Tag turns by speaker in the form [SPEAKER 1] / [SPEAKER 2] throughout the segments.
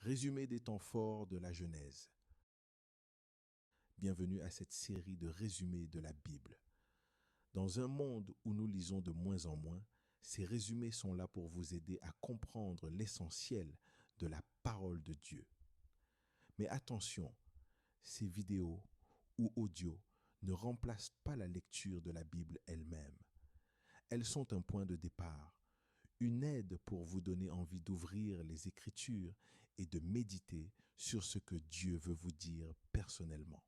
[SPEAKER 1] Résumé des temps forts de la Genèse. Bienvenue à cette série de résumés de la Bible. Dans un monde où nous lisons de moins en moins, ces résumés sont là pour vous aider à comprendre l'essentiel de la parole de Dieu. Mais attention, ces vidéos ou audios ne remplacent pas la lecture de la Bible elle-même. Elles sont un point de départ, une aide pour vous donner envie d'ouvrir les Écritures et de méditer sur ce que Dieu veut vous dire personnellement.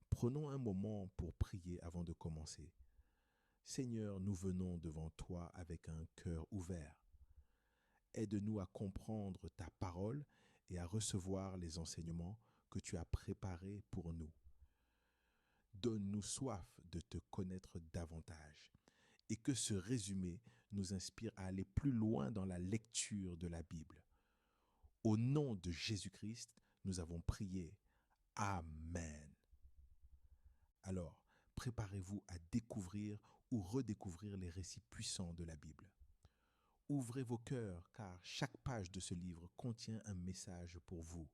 [SPEAKER 1] Prenons un moment pour prier avant de commencer. Seigneur, nous venons devant toi avec un cœur ouvert. Aide-nous à comprendre ta parole et à recevoir les enseignements que tu as préparés pour nous. Donne-nous soif de te connaître davantage et que ce résumé nous inspire à aller plus loin dans la lecture de la Bible. Au nom de Jésus-Christ, nous avons prié. Amen. Alors, préparez-vous à découvrir ou redécouvrir les récits puissants de la Bible. Ouvrez vos cœurs car chaque page de ce livre contient un message pour vous.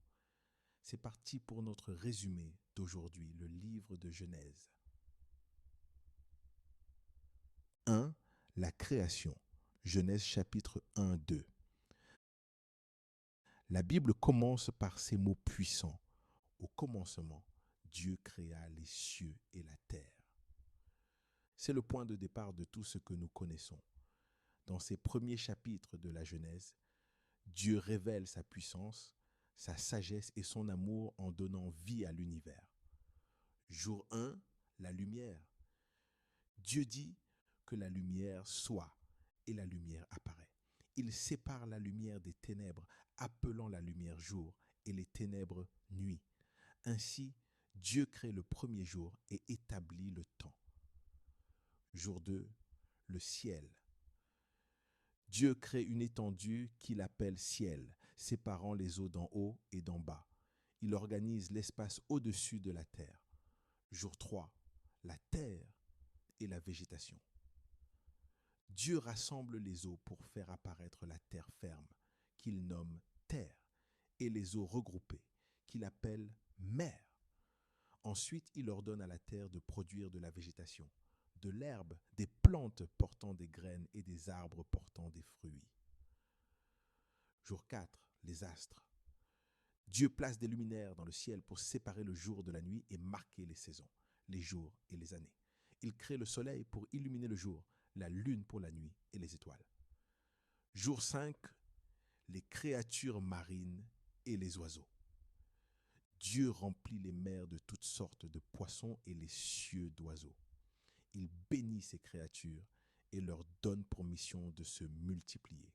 [SPEAKER 1] C'est parti pour notre résumé d'aujourd'hui, le livre de Genèse. 1. La création. Genèse chapitre 1-2. La Bible commence par ces mots puissants. Au commencement, Dieu créa les cieux et la terre. C'est le point de départ de tout ce que nous connaissons. Dans ces premiers chapitres de la Genèse, Dieu révèle sa puissance, sa sagesse et son amour en donnant vie à l'univers. Jour 1, la lumière. Dieu dit que la lumière soit et la lumière apparaît. Il sépare la lumière des ténèbres, appelant la lumière jour et les ténèbres nuit. Ainsi, Dieu crée le premier jour et établit le temps. Jour 2, le ciel. Dieu crée une étendue qu'il appelle ciel, séparant les eaux d'en haut et d'en bas. Il organise l'espace au-dessus de la terre. Jour 3, la terre et la végétation. Dieu rassemble les eaux pour faire apparaître la terre ferme, qu'il nomme terre, et les eaux regroupées, qu'il appelle mer. Ensuite, il ordonne à la terre de produire de la végétation, de l'herbe, des plantes portant des graines et des arbres portant des fruits. Jour 4, les astres. Dieu place des luminaires dans le ciel pour séparer le jour de la nuit et marquer les saisons, les jours et les années. Il crée le soleil pour illuminer le jour, la lune pour la nuit et les étoiles. Jour 5, les créatures marines et les oiseaux. Dieu remplit les mers de toutes sortes de poissons et les cieux d'oiseaux. Il bénit ces créatures et leur donne pour mission de se multiplier.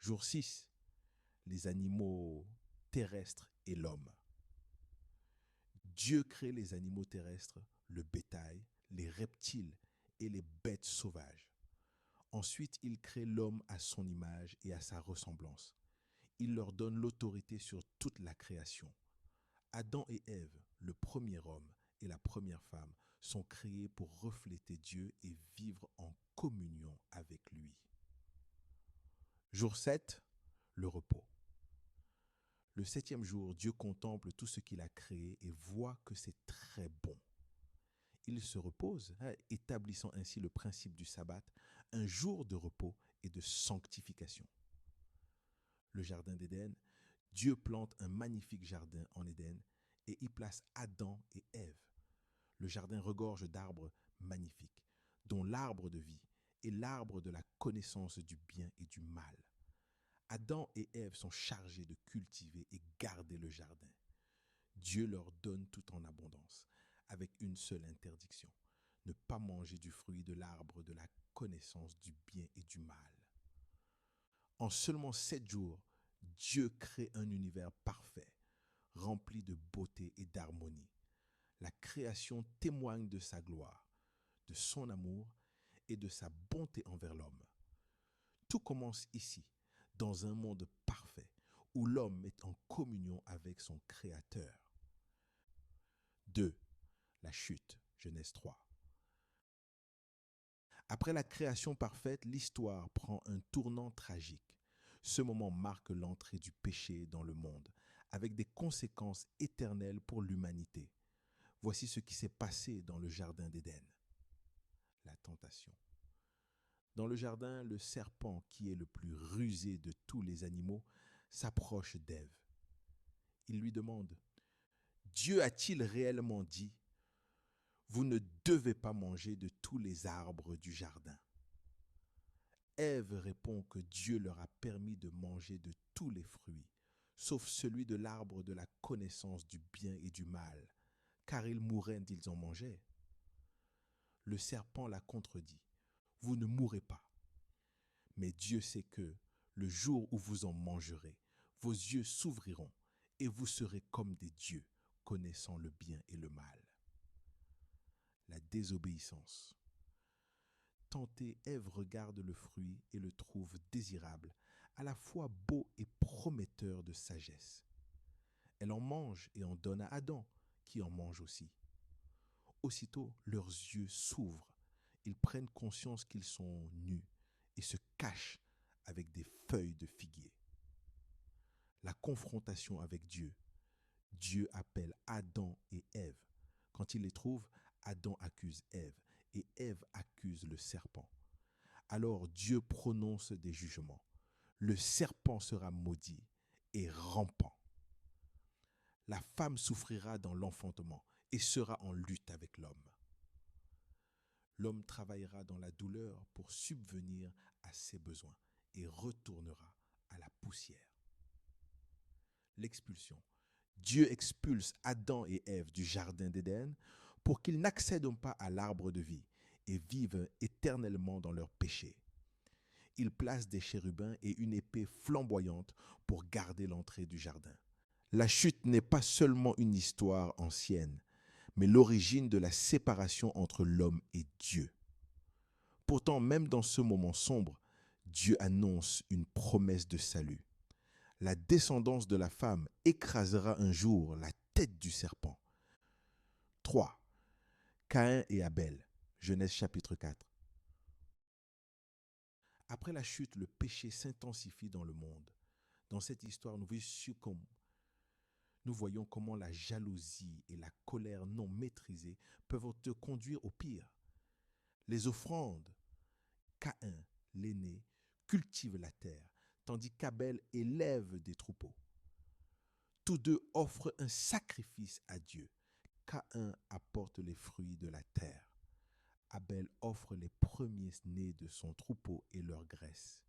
[SPEAKER 1] Jour 6, les animaux terrestres et l'homme. Dieu crée les animaux terrestres, le bétail, les reptiles et les bêtes sauvages. Ensuite, il crée l'homme à son image et à sa ressemblance. Il leur donne l'autorité sur toute la création. Adam et Ève, le premier homme et la première femme, sont créés pour refléter Dieu et vivre en communion avec lui. Jour 7, le repos. Le 7e jour, Dieu contemple tout ce qu'il a créé et voit que c'est très bon. Il se repose, établissant ainsi le principe du sabbat, un jour de repos et de sanctification. Le jardin d'Éden, Dieu plante un magnifique jardin en Éden et y place Adam et Ève. Le jardin regorge d'arbres magnifiques, dont l'arbre de vie et l'arbre de la connaissance du bien et du mal. Adam et Ève sont chargés de cultiver et garder le jardin. Dieu leur donne tout en abondance, avec une seule interdiction, ne pas manger du fruit de l'arbre de la connaissance du bien et du mal. En seulement 7 jours, Dieu crée un univers parfait, rempli de beauté et d'harmonie. La création témoigne de sa gloire, de son amour et de sa bonté envers l'homme. Tout commence ici, dans un monde parfait, où l'homme est en communion avec son Créateur. 2. La chute, Genèse 3. Après la création parfaite, l'histoire prend un tournant tragique. Ce moment marque l'entrée du péché dans le monde, avec des conséquences éternelles pour l'humanité. Voici ce qui s'est passé dans le jardin d'Éden. La tentation. Dans le jardin, le serpent, qui est le plus rusé de tous les animaux, s'approche d'Ève. Il lui demande: Dieu a-t-il réellement dit: vous ne devez pas manger de tous les arbres du jardin? Ève répond que Dieu leur a permis de manger de tous les fruits, sauf celui de l'arbre de la connaissance du bien et du mal, car ils mourraient s'ils en mangeaient. Le serpent la contredit: vous ne mourrez pas. Mais Dieu sait que, le jour où vous en mangerez, vos yeux s'ouvriront et vous serez comme des dieux, connaissant le bien et le mal. La désobéissance. Tentée, Ève regarde le fruit et le trouve désirable, à la fois beau et prometteur de sagesse. Elle en mange et en donne à Adam, qui en mange aussi. Aussitôt, leurs yeux s'ouvrent. Ils prennent conscience qu'ils sont nus et se cachent avec des feuilles de figuier. La confrontation avec Dieu. Dieu appelle Adam et Ève. Quand il les trouve, Adam accuse Ève et Ève accuse le serpent. Alors Dieu prononce des jugements. Le serpent sera maudit et rampant. La femme souffrira dans l'enfantement et sera en lutte avec l'homme. L'homme travaillera dans la douleur pour subvenir à ses besoins et retournera à la poussière. L'expulsion. Dieu expulse Adam et Ève du jardin d'Éden pour qu'ils n'accèdent pas à l'arbre de vie et vivent éternellement dans leur péché. Il place des chérubins et une épée flamboyante pour garder l'entrée du jardin. La chute n'est pas seulement une histoire ancienne, mais l'origine de la séparation entre l'homme et Dieu. Pourtant, même dans ce moment sombre, Dieu annonce une promesse de salut. La descendance de la femme écrasera un jour la tête du serpent. 3. Caïn et Abel. Genèse chapitre 4. Après la chute, le péché s'intensifie dans le monde. Dans cette histoire, nous voyons comment la jalousie et la colère non maîtrisées peuvent te conduire au pire. Les offrandes. Caïn, l'aîné, cultive la terre, tandis qu'Abel élève des troupeaux. Tous deux offrent un sacrifice à Dieu. Caïn apporte les fruits de la terre. Abel offre les premiers-nés de son troupeau et leur graisse.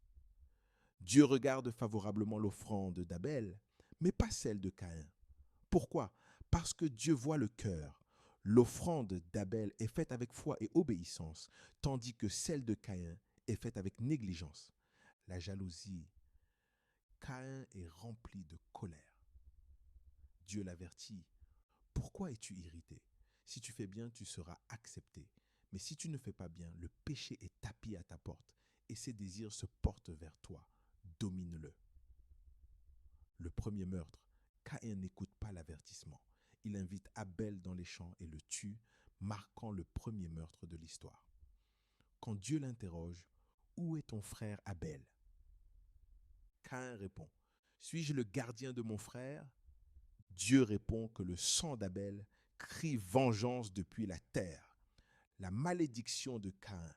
[SPEAKER 1] Dieu regarde favorablement l'offrande d'Abel, mais pas celle de Caïn. Pourquoi? Parce que Dieu voit le cœur. L'offrande d'Abel est faite avec foi et obéissance, tandis que celle de Caïn est faite avec négligence. La jalousie. Caïn est rempli de colère. Dieu l'avertit: pourquoi es-tu irrité? Si tu fais bien, tu seras accepté. Mais si tu ne fais pas bien, le péché est tapis à ta porte et ses désirs se portent vers toi. Domine-le. Le premier meurtre. Caïn n'écoute pas l'avertissement. Il invite Abel dans les champs et le tue, marquant le premier meurtre de l'histoire. Quand Dieu l'interroge: où est ton frère Abel? Caïn répond: suis-je le gardien de mon frère? Dieu répond que le sang d'Abel crie vengeance depuis la terre. La malédiction de Caïn.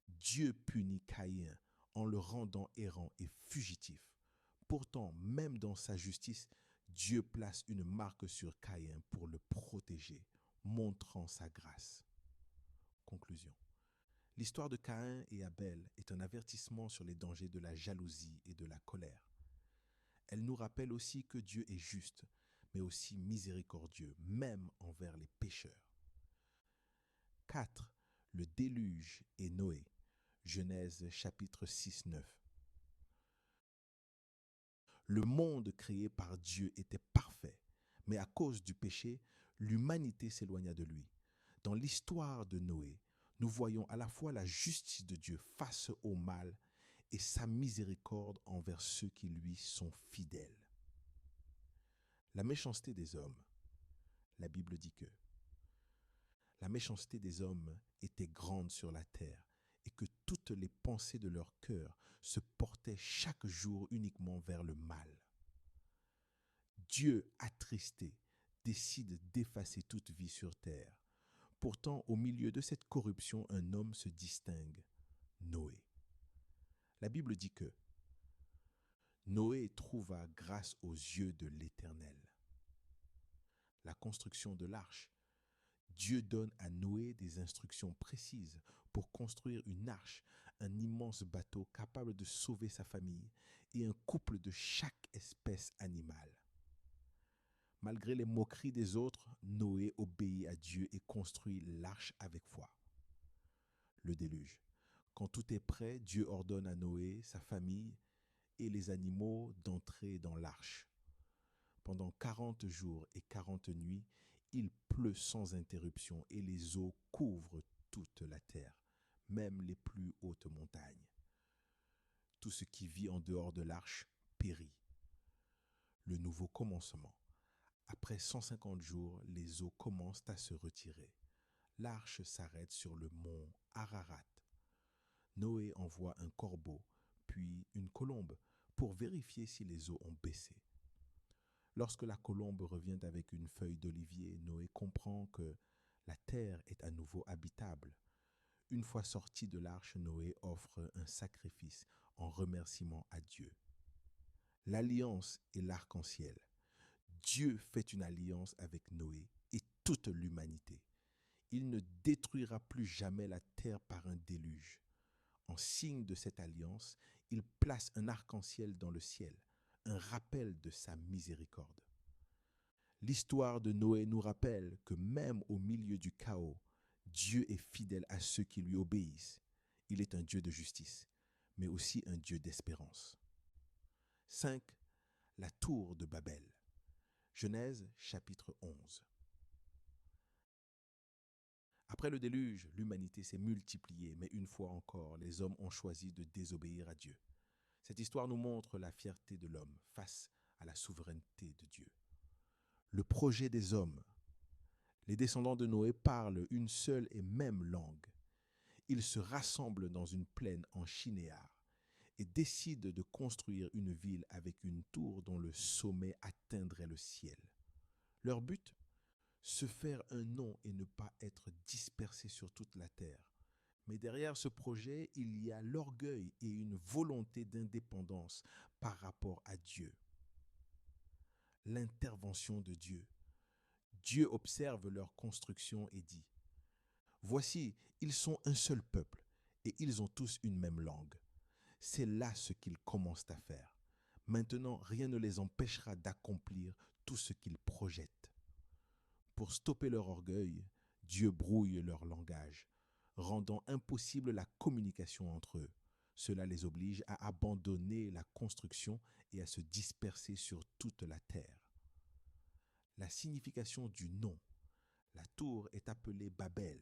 [SPEAKER 1] Dieu punit Caïn en le rendant errant et fugitif. Pourtant, même dans sa justice, Dieu place une marque sur Caïn pour le protéger, montrant sa grâce. Conclusion. L'histoire de Caïn et Abel est un avertissement sur les dangers de la jalousie et de la colère. Elle nous rappelle aussi que Dieu est juste, mais aussi miséricordieux, même envers les pécheurs. 4. Le déluge et Noé. Genèse chapitre 6-9. Le monde créé par Dieu était parfait, mais à cause du péché, l'humanité s'éloigna de lui. Dans l'histoire de Noé, nous voyons à la fois la justice de Dieu face au mal et sa miséricorde envers ceux qui lui sont fidèles. La méchanceté des hommes. La Bible dit que la méchanceté des hommes était grande sur la terre et que toutes les pensées de leur cœur se portaient chaque jour uniquement vers le mal. Dieu, attristé, décide d'effacer toute vie sur terre. Pourtant, au milieu de cette corruption, un homme se distingue, Noé. La Bible dit que Noé trouva grâce aux yeux de l'Éternel. La construction de l'arche. Dieu donne à Noé des instructions précises pour construire une arche, un immense bateau capable de sauver sa famille et un couple de chaque espèce animale. Malgré les moqueries des autres, Noé obéit à Dieu et construit l'arche avec foi. Le déluge. Quand tout est prêt, Dieu ordonne à Noé, sa famille et les animaux d'entrer dans l'arche. Pendant 40 jours et 40 nuits, il pleut sans interruption et les eaux couvrent toute la terre, même les plus hautes montagnes. Tout ce qui vit en dehors de l'arche périt. Le nouveau commencement. Après 150 jours, les eaux commencent à se retirer. L'arche s'arrête sur le mont Ararat. Noé envoie un corbeau, puis une colombe, pour vérifier si les eaux ont baissé. Lorsque la colombe revient avec une feuille d'olivier, Noé comprend que la terre est à nouveau habitable. Une fois sorti de l'arche, Noé offre un sacrifice en remerciement à Dieu. L'alliance et l'arc-en-ciel. Dieu fait une alliance avec Noé et toute l'humanité. Il ne détruira plus jamais la terre par un déluge. En signe de cette alliance, il place un arc-en-ciel dans le ciel, un rappel de sa miséricorde. L'histoire de Noé nous rappelle que même au milieu du chaos, Dieu est fidèle à ceux qui lui obéissent. Il est un Dieu de justice, mais aussi un Dieu d'espérance. 5. La tour de Babel. Genèse chapitre 11. Après le déluge, l'humanité s'est multipliée, mais une fois encore, les hommes ont choisi de désobéir à Dieu. Cette histoire nous montre la fierté de l'homme face à la souveraineté de Dieu. Le projet des hommes. Les descendants de Noé parlent une seule et même langue. Ils se rassemblent dans une plaine en Shinéar et décident de construire une ville avec une tour dont le sommet atteindrait le ciel. Leur but ? Se faire un nom et ne pas être dispersés sur toute la terre. Mais derrière ce projet, il y a l'orgueil et une volonté d'indépendance par rapport à Dieu. L'intervention de Dieu. Dieu observe leur construction et dit : Voici, ils sont un seul peuple et ils ont tous une même langue. C'est là ce qu'ils commencent à faire. Maintenant, rien ne les empêchera d'accomplir tout ce qu'ils projettent. Pour stopper leur orgueil, Dieu brouille leur langage, rendant impossible la communication entre eux. Cela les oblige à abandonner la construction et à se disperser sur toute la terre. La signification du nom. La tour est appelée Babel,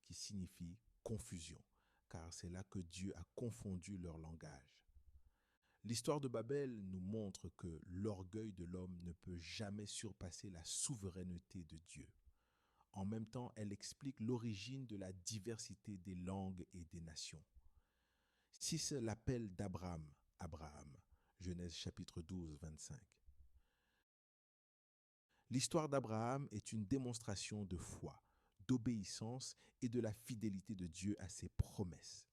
[SPEAKER 1] qui signifie confusion, car c'est là que Dieu a confondu leur langage. L'histoire de Babel nous montre que l'orgueil de l'homme ne peut jamais surpasser la souveraineté de Dieu. En même temps, elle explique l'origine de la diversité des langues et des nations. 6. L'appel d'Abraham, Abraham, Genèse chapitre 12, 25. L'histoire d'Abraham est une démonstration de foi, d'obéissance et de la fidélité de Dieu à ses promesses.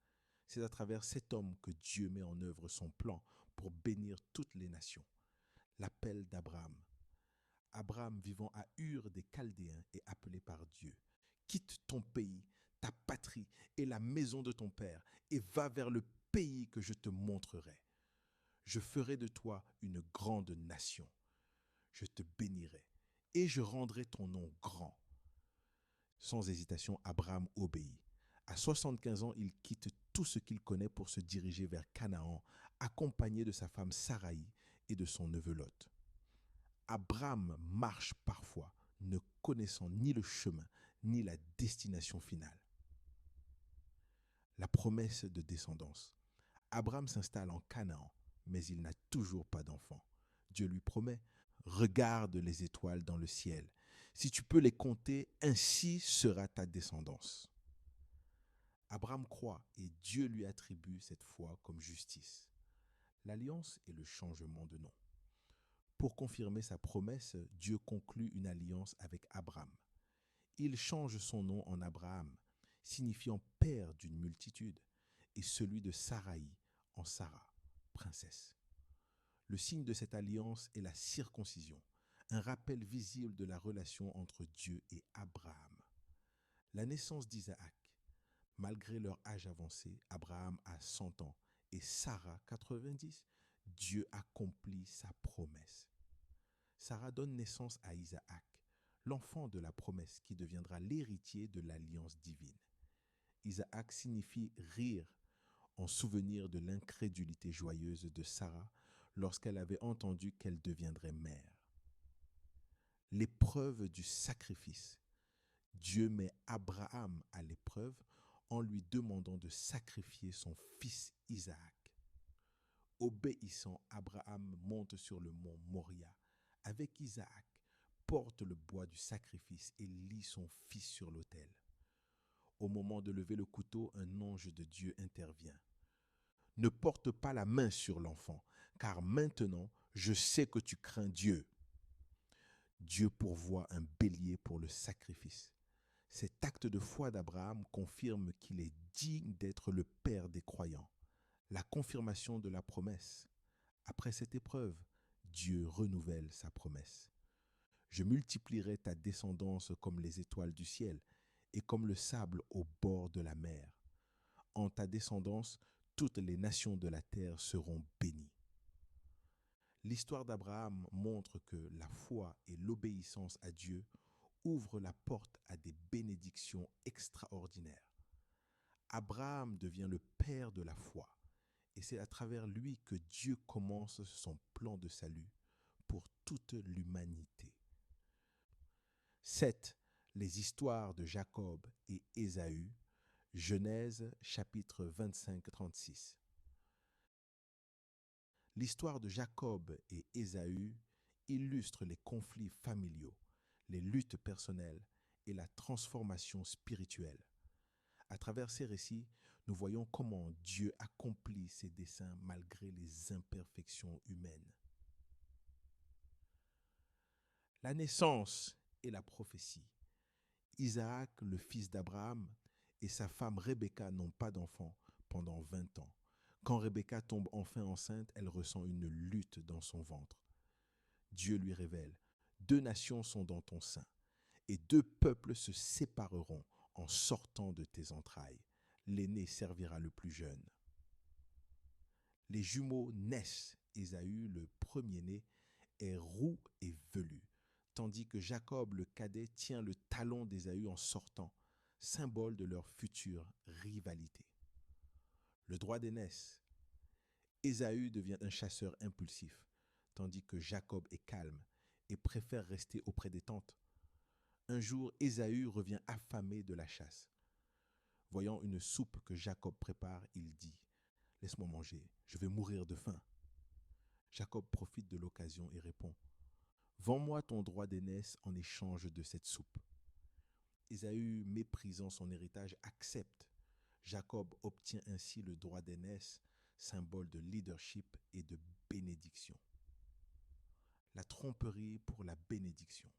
[SPEAKER 1] C'est à travers cet homme que Dieu met en œuvre son plan pour bénir toutes les nations. L'appel d'Abraham. Abraham, vivant à Ur des Chaldéens, est appelé par Dieu. Quitte ton pays, ta patrie et la maison de ton père et va vers le pays que je te montrerai. Je ferai de toi une grande nation. Je te bénirai et je rendrai ton nom grand. Sans hésitation, Abraham obéit. À 75 ans, il quitte tout ce qu'il connaît pour se diriger vers Canaan, accompagné de sa femme Saraï et de son neveu Lot. Abraham marche parfois, ne connaissant ni le chemin, ni la destination finale. La promesse de descendance. Abraham s'installe en Canaan, mais il n'a toujours pas d'enfant. Dieu lui promet : regarde les étoiles dans le ciel. Si tu peux les compter, ainsi sera ta descendance. Abraham croit et Dieu lui attribue cette foi comme justice. L'alliance est le changement de nom. Pour confirmer sa promesse, Dieu conclut une alliance avec Abraham. Il change son nom en Abraham, signifiant père d'une multitude, et celui de Saraï en Sarah, princesse. Le signe de cette alliance est la circoncision, un rappel visible de la relation entre Dieu et Abraham. La naissance d'Isaac, malgré leur âge avancé, Abraham a 100 ans et Sarah 90, Dieu accomplit sa promesse. Sarah donne naissance à Isaac, l'enfant de la promesse qui deviendra l'héritier de l'alliance divine. Isaac signifie rire en souvenir de l'incrédulité joyeuse de Sarah lorsqu'elle avait entendu qu'elle deviendrait mère. L'épreuve du sacrifice. Dieu met Abraham à l'épreuve en lui demandant de sacrifier son fils Isaac. Obéissant, Abraham monte sur le mont Moria avec Isaac, porte le bois du sacrifice et lie son fils sur l'autel. Au moment de lever le couteau, un ange de Dieu intervient. Ne porte pas la main sur l'enfant, car maintenant je sais que tu crains Dieu. Dieu pourvoit un bélier pour le sacrifice. Cet acte de foi d'Abraham confirme qu'il est digne d'être le père des croyants. La confirmation de la promesse. Après cette épreuve, Dieu renouvelle sa promesse. Je multiplierai ta descendance comme les étoiles du ciel et comme le sable au bord de la mer. En ta descendance, toutes les nations de la terre seront bénies. L'histoire d'Abraham montre que la foi et l'obéissance à Dieu ouvrent la porte à des bénédictions extraordinaires. Abraham devient le père de la foi et c'est à travers lui que Dieu commence son plan de salut pour toute l'humanité. 7. Les histoires de Jacob et Ésaü, Genèse chapitre 25-36. L'histoire de Jacob et Ésaü illustre les conflits familiaux, les luttes personnelles et la transformation spirituelle. À travers ces récits, nous voyons comment Dieu accomplit ses desseins malgré les imperfections humaines. La naissance et la prophétie. Isaac, le fils d'Abraham, et sa femme Rebecca n'ont pas d'enfant pendant 20 ans. Quand Rebecca tombe enfin enceinte, elle ressent une lutte dans son ventre. Dieu lui révèle, 2 nations sont dans ton sein, et 2 peuples se sépareront en sortant de tes entrailles. L'aîné servira le plus jeune. Les jumeaux naissent. Ésaü, le premier-né, est roux et velu, tandis que Jacob, le cadet, tient le talon d'Ésaü en sortant, symbole de leur future rivalité. Le droit d'aînesse. Ésaü devient un chasseur impulsif, tandis que Jacob est calme et préfère rester auprès des tentes. Un jour, Ésaü revient affamé de la chasse. Voyant une soupe que Jacob prépare, il dit « Laisse-moi manger, je vais mourir de faim. » Jacob profite de l'occasion et répond « Vends-moi ton droit d'aînesse en échange de cette soupe. » Ésaü, méprisant son héritage, accepte. Jacob obtient ainsi le droit d'aînesse, symbole de leadership et de bénédiction. La tromperie pour la bénédiction.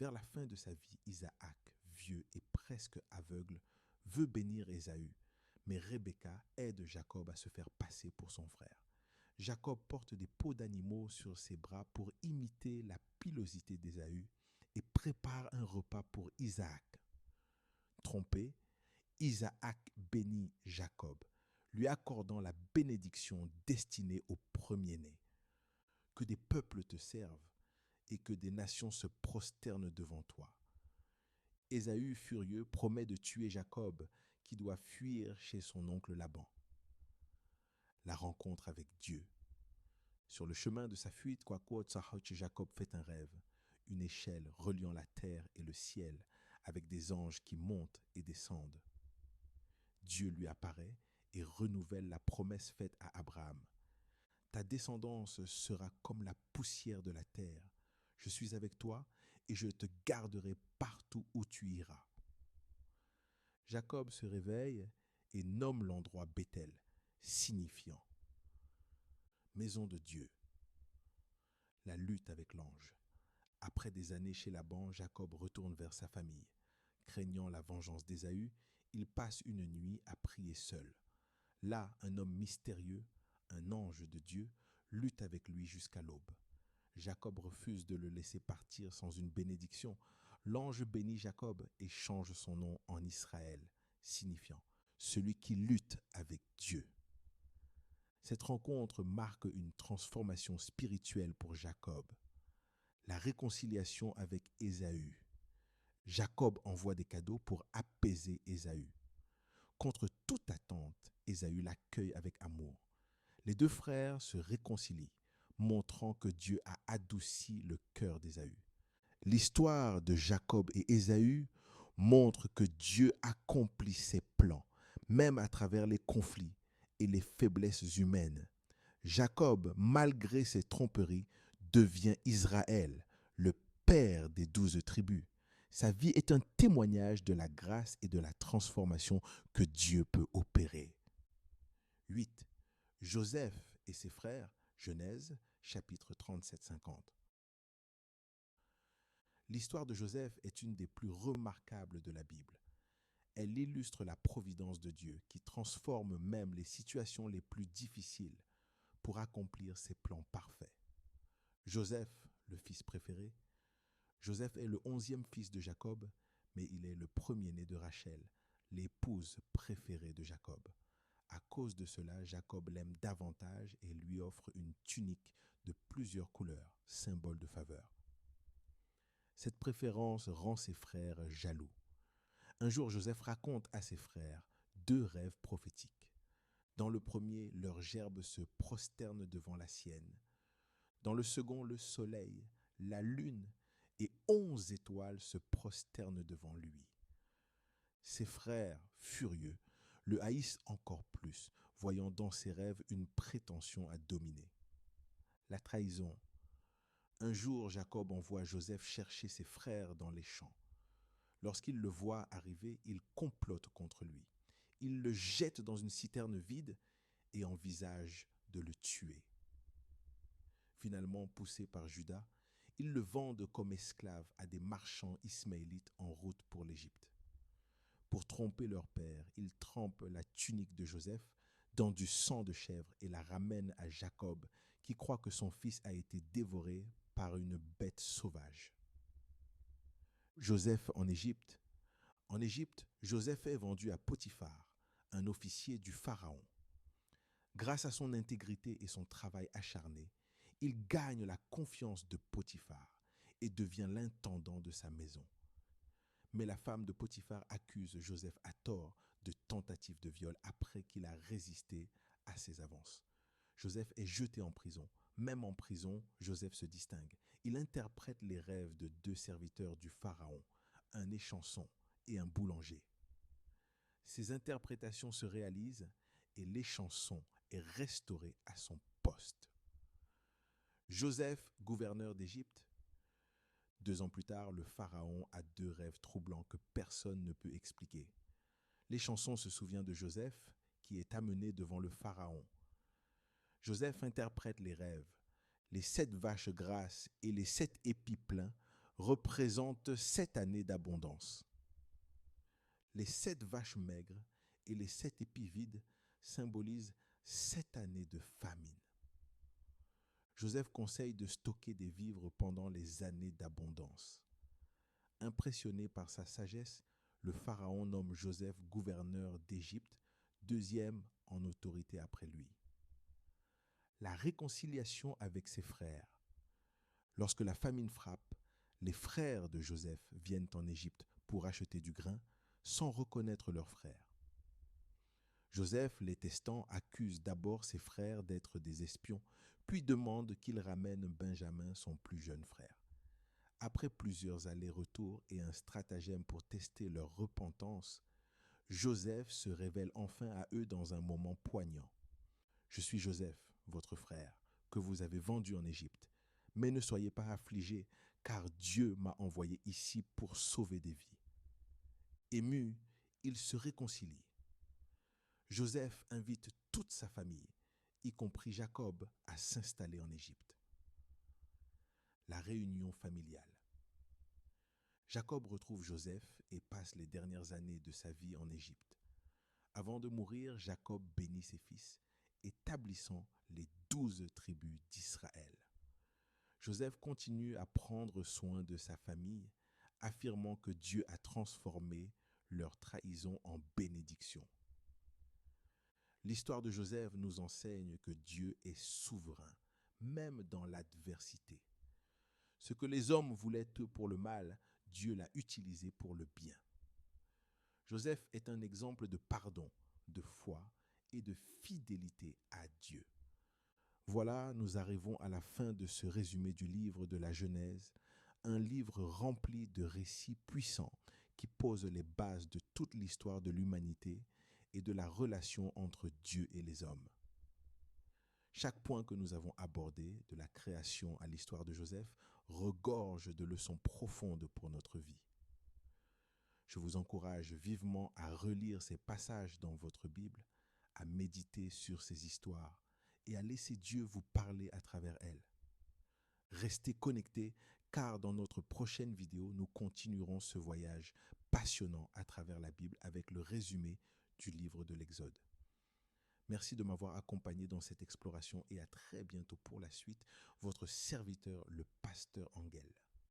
[SPEAKER 1] Vers la fin de sa vie, Isaac, vieux et presque aveugle, veut bénir Ésaü, mais Rebecca aide Jacob à se faire passer pour son frère. Jacob porte des peaux d'animaux sur ses bras pour imiter la pilosité d'Ésaü et prépare un repas pour Isaac. Trompé, Isaac bénit Jacob, lui accordant la bénédiction destinée au premier-né. Que des peuples te servent et que des nations se prosternent devant toi. Ésaü, furieux, promet de tuer Jacob, qui doit fuir chez son oncle Laban. La rencontre avec Dieu. Sur le chemin de sa fuite, Jacob fait un rêve, une échelle reliant la terre et le ciel, avec des anges qui montent et descendent. Dieu lui apparaît et renouvelle la promesse faite à Abraham. Ta descendance sera comme la poussière de la terre. Je suis avec toi et je te garderai partout où tu iras. Jacob se réveille et nomme l'endroit Béthel, signifiant maison de Dieu. La lutte avec l'ange. Après des années chez Laban, Jacob retourne vers sa famille. Craignant la vengeance d'Ésaü, il passe une nuit à prier seul. Là, un homme mystérieux, un ange de Dieu, lutte avec lui jusqu'à l'aube. Jacob refuse de le laisser partir sans une bénédiction. L'ange bénit Jacob et change son nom en Israël, signifiant celui qui lutte avec Dieu. Cette rencontre marque une transformation spirituelle pour Jacob. La réconciliation avec Ésaü. Jacob envoie des cadeaux pour apaiser Ésaü. Contre toute attente, Ésaü l'accueille avec amour. Les deux frères se réconcilient, montrant que Dieu a adouci le cœur d'Ésaü. L'histoire de Jacob et Ésaü montre que Dieu accomplit ses plans, même à travers les conflits et les faiblesses humaines. Jacob, malgré ses tromperies, devient Israël, le père des 12 tribus. Sa vie est un témoignage de la grâce et de la transformation que Dieu peut opérer. 8. Joseph et ses frères, Genèse, chapitre 37-50. L'histoire de Joseph est une des plus remarquables de la Bible. Elle illustre la providence de Dieu qui transforme même les situations les plus difficiles pour accomplir ses plans parfaits. Joseph, le fils préféré. Joseph est le 11e fils de Jacob, mais il est le premier-né de Rachel, l'épouse préférée de Jacob. À cause de cela, Jacob l'aime davantage et lui offre une tunique de plusieurs couleurs, symbole de faveur. Cette préférence rend ses frères jaloux. Un jour, Joseph raconte à ses frères 2 rêves prophétiques. Dans le premier, leur gerbe se prosterne devant la sienne. Dans le second, le soleil, la lune et 11 étoiles se prosternent devant lui. Ses frères, furieux, le haïssent encore plus, voyant dans ses rêves une prétention à dominer. La trahison. Un jour, Jacob envoie Joseph chercher ses frères dans les champs. Lorsqu'il le voit arriver, il complote contre lui. Il le jette dans une citerne vide et envisage de le tuer. Finalement, poussé par Juda, ils le vendent comme esclave à des marchands ismaélites en route pour l'Égypte. Pour tromper leur père, ils trempent la tunique de Joseph dans du sang de chèvre et la ramènent à Jacob, qui croit que son fils a été dévoré par une bête sauvage. Joseph en Égypte. En Égypte, Joseph est vendu à Potiphar, un officier du Pharaon. Grâce à son intégrité et son travail acharné, il gagne la confiance de Potiphar et devient l'intendant de sa maison. Mais la femme de Potiphar accuse Joseph à tort de tentative de viol après qu'il a résisté à ses avances. Joseph est jeté en prison. Même en prison, Joseph se distingue. Il interprète les rêves de 2 serviteurs du Pharaon, un échanson et un boulanger. Ces interprétations se réalisent et l'échanson est restauré à son poste. Joseph, gouverneur d'Égypte. 2 ans plus tard, le Pharaon a 2 rêves troublants que personne ne peut expliquer. L'échanson se souvient de Joseph qui est amené devant le Pharaon. Joseph interprète les rêves. Les 7 vaches grasses et les 7 épis pleins représentent 7 années d'abondance. Les 7 vaches maigres et les 7 épis vides symbolisent 7 années de famine. Joseph conseille de stocker des vivres pendant les années d'abondance. Impressionné par sa sagesse, le Pharaon nomme Joseph gouverneur d'Égypte, 2e en autorité après lui. La réconciliation avec ses frères. Lorsque la famine frappe, les frères de Joseph viennent en Égypte pour acheter du grain sans reconnaître leurs frères. Joseph, les testant, accuse d'abord ses frères d'être des espions, puis demande qu'ils ramènent Benjamin, son plus jeune frère. Après plusieurs allers-retours et un stratagème pour tester leur repentance, Joseph se révèle enfin à eux dans un moment poignant. « Je suis Joseph, votre frère, que vous avez vendu en Égypte. Mais ne soyez pas affligés, car Dieu m'a envoyé ici pour sauver des vies. » Ému, ils se réconcilient. Joseph invite toute sa famille, y compris Jacob, à s'installer en Égypte. La réunion familiale. Jacob retrouve Joseph et passe les dernières années de sa vie en Égypte. Avant de mourir, Jacob bénit ses fils, établissant les 12 tribus d'Israël. Joseph continue à prendre soin de sa famille, affirmant que Dieu a transformé leur trahison en bénédiction. L'histoire de Joseph nous enseigne que Dieu est souverain, même dans l'adversité. Ce que les hommes voulaient pour le mal, Dieu l'a utilisé pour le bien. Joseph est un exemple de pardon, de foi et de fidélité à Dieu. Voilà, nous arrivons à la fin de ce résumé du livre de la Genèse, un livre rempli de récits puissants qui posent les bases de toute l'histoire de l'humanité et de la relation entre Dieu et les hommes. Chaque point que nous avons abordé, de la création à l'histoire de Joseph, regorge de leçons profondes pour notre vie. Je vous encourage vivement à relire ces passages dans votre Bible, à méditer sur ces histoires et à laisser Dieu vous parler à travers elles. Restez connectés car dans notre prochaine vidéo, nous continuerons ce voyage passionnant à travers la Bible avec le résumé du livre de l'Exode. Merci de m'avoir accompagné dans cette exploration et à très bientôt pour la suite. Votre serviteur, le pasteur Angel.